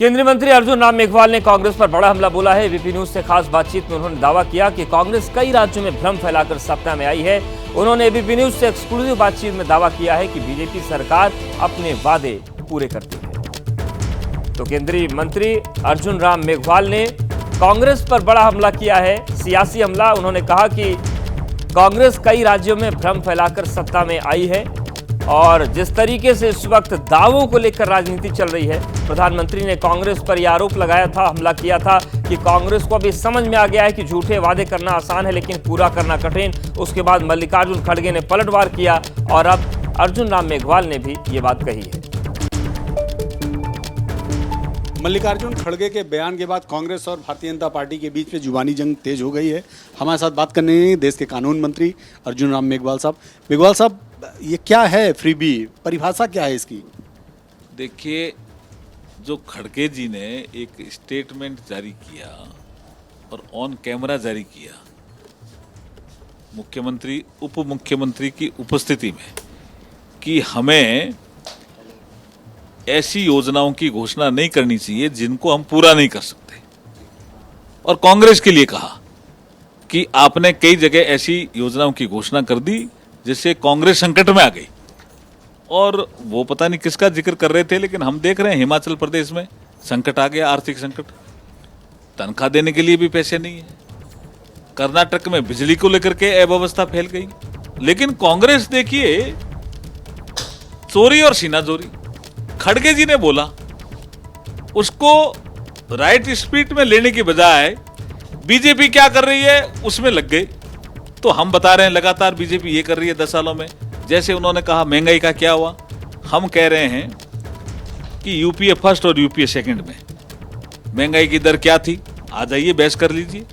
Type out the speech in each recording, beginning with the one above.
केंद्रीय मंत्री अर्जुन राम मेघवाल ने कांग्रेस पर बड़ा हमला बोला है। एबीपी न्यूज से खास बातचीत में उन्होंने दावा किया कि कांग्रेस कई राज्यों में भ्रम फैलाकर सत्ता में आई है। उन्होंने एबीपी न्यूज से एक्सक्लूसिव बातचीत में दावा किया है कि बीजेपी सरकार अपने वादे पूरे करती है। तो केंद्रीय मंत्री अर्जुन राम मेघवाल ने कांग्रेस पर बड़ा हमला किया है, सियासी हमला। उन्होंने कहा कि कांग्रेस कई राज्यों में भ्रम फैलाकर सत्ता में आई है और जिस तरीके से इस वक्त दावों को लेकर राजनीति चल रही है, प्रधानमंत्री ने कांग्रेस पर यह आरोप लगाया था, हमला किया था कि कांग्रेस को अभी समझ में आ गया है कि झूठे वादे करना आसान है लेकिन पूरा करना कठिन। उसके बाद मल्लिकार्जुन खड़गे ने पलटवार किया और अब अर्जुन राम मेघवाल ने भी ये बात कही है। मल्लिकार्जुन खड़गे के बयान के बाद कांग्रेस और भारतीय जनता पार्टी के बीच में जुबानी जंग तेज हो गई है। हमारे साथ बात करने हैं देश के कानून मंत्री अर्जुन राम मेघवाल साहब। मेघवाल साहब, ये क्या है फ्रीबी, परिभाषा क्या है इसकी? देखिए, जो खड़गे जी ने एक स्टेटमेंट जारी किया और ऑन कैमरा जारी किया मुख्यमंत्री उप मुख्यमंत्री की उपस्थिति में कि हमें ऐसी योजनाओं की घोषणा नहीं करनी चाहिए जिनको हम पूरा नहीं कर सकते, और कांग्रेस के लिए कहा कि आपने कई जगह ऐसी योजनाओं की घोषणा कर दी जिससे कांग्रेस संकट में आ गई। और वो पता नहीं किसका जिक्र कर रहे थे, लेकिन हम देख रहे हैं हिमाचल प्रदेश में संकट आ गया, आर्थिक संकट, तनख्वाह देने के लिए भी पैसे नहीं है। कर्नाटक में बिजली को लेकर के अव्यवस्था फैल गई। लेकिन कांग्रेस देखिए, चोरी और सीनाजोरी। खड़गे जी ने बोला, उसको राइट स्पीड में लेने की बजाय बीजेपी क्या कर रही है उसमें लग गए। तो हम बता रहे हैं लगातार बीजेपी ये कर रही है 10 सालों में। जैसे उन्होंने कहा महंगाई का क्या हुआ, हम कह रहे हैं कि यूपीए फर्स्ट और यूपीए सेकंड में महंगाई की दर क्या थी, आ जाइए बहस कर लीजिए।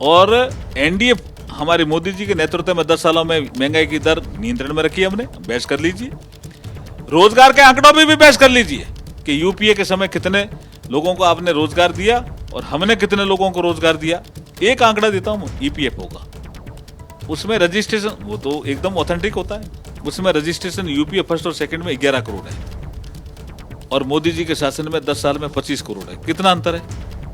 और एनडीए हमारे मोदी जी के नेतृत्व में 10 सालों में महंगाई की दर नियंत्रण में रखी हमने, बहस कर लीजिए। रोजगार के आंकड़ों में भी बहस कर लीजिए कि यूपीए के समय कितने लोगों को आपने रोजगार दिया और हमने कितने लोगों को रोजगार दिया। एक आंकड़ा देता हूं, ईपीएफओ का, उसमें रजिस्ट्रेशन, वो तो एकदम ऑथेंटिक होता है, उसमें रजिस्ट्रेशन यूपीए फर्स्ट और सेकंड में 11 करोड़ है और मोदी जी के शासन में 10 साल में 25 करोड़ है। कितना अंतर है,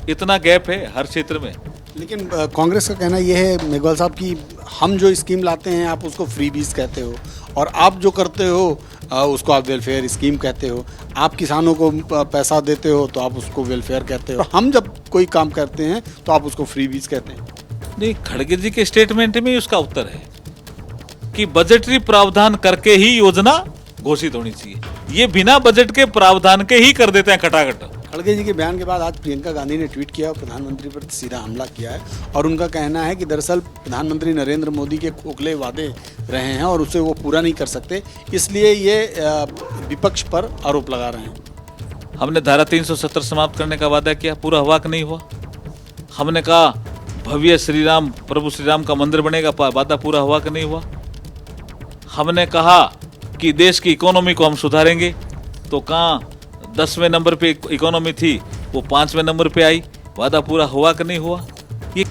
इतना गैप है हर क्षेत्र में। लेकिन कांग्रेस का कहना यह है मेघवाल साहब कि हम जो स्कीम लाते हैं आप उसको फ्रीबीज कहते हो और आप जो करते हो उसको आप वेलफेयर स्कीम कहते हो। आप किसानों को पैसा देते हो तो आप उसको वेलफेयर कहते हो। हम जब कोई काम करते हैं तो आप उसको फ्रीबीज कहते हैं। नहीं, खड़गे जी के स्टेटमेंट में उसका उत्तर है कि बजटरी प्रावधान करके ही योजना घोषित होनी चाहिए। ये बिना बजट के प्रावधान के ही कर देते हैं खटाखट। खड़गे जी के बयान के बाद आज प्रियंका गांधी ने ट्वीट किया और प्रधानमंत्री पर सीधा हमला किया है और उनका कहना है कि दरअसल प्रधानमंत्री नरेंद्र मोदी के खोखले वादे रहे हैं और उसे वो पूरा नहीं कर सकते, इसलिए ये विपक्ष पर आरोप लगा रहे हैं। हमने धारा 370 समाप्त करने का वादा किया, पूरा हुआ कि नहीं हुआ। हमने कहा भव्य श्री राम, प्रभु श्री राम का मंदिर बनेगा, वादा पूरा हुआ कि नहीं हुआ। हमने कहा कि देश की इकोनॉमी को हम सुधारेंगे, तो कहाँ 10वें नंबर पे इकोनॉमी थी वो 5वें नंबर पे आई, वादा पूरा हुआ कि नहीं हुआ। ये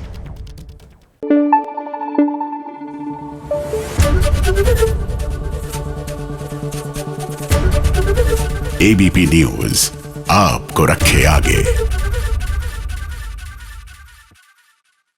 एबीपी न्यूज आपको रखे आगे।